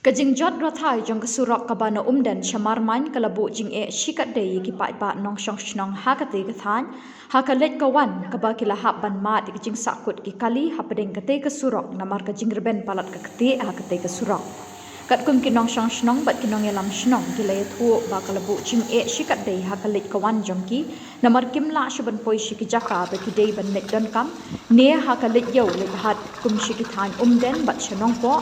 Kajingjot rathai jong surok kaba na Umden Marmaiñ kalabu jingeh shikatdei ki paidbah Nongshong shnong hakatei thain haka leit kawan kaba kila ban mat ki jingsahkut ki kali hapdeng katei surok namar jingrben palat ktieh hakatei surok. Katkum ki Nongshong shnong bat ki nongialam shnong ki iathuh ba kalabu jingeh shikatdei haka leit kawan jong ki namar kimla shaban poi shikijaka ba katdei ban leit don kam ne haka leit yo leit hat kum shikithan Umden bat shnong po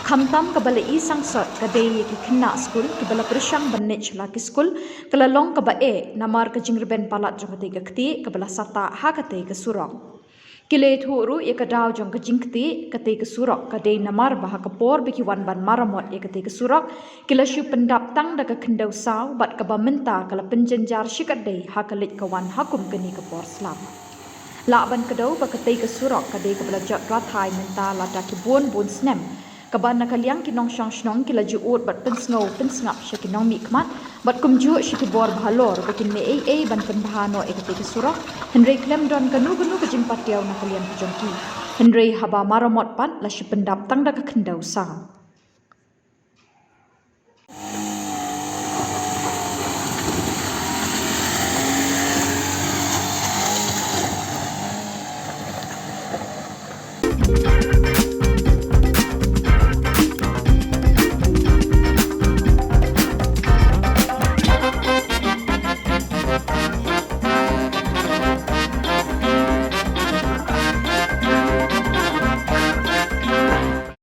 Kamtam kabala isang sot kadei ki kena skul kabala persang banich la ki skul kala long kaba namar ka jingrben palat jong katei ktieh kabala sata hakatei surok kilet huru ye kadaw jong ka jingeh katei surok kadei namar bah kapor biki wan ban maramot ye katei surok kila shu pendap tang da ka kendau saw bat kaba menta kala penjenjar shikatdei hakalit kawan hakum keni kapor slam la ban kadaw ba katei surok kadei kabala jot rathai menta la da ki bun snem kaban nakaliang ki Nongshong shnong kila juut bat pensngau pensngap shakinong mikmat bat kumju shikibor bhalor bakin me ban penbahano ekate surok henry klem don kanu ka jimpatiaw nakaliang ki jongki henry haba maramot pat la shipendap tangda ka kendau sang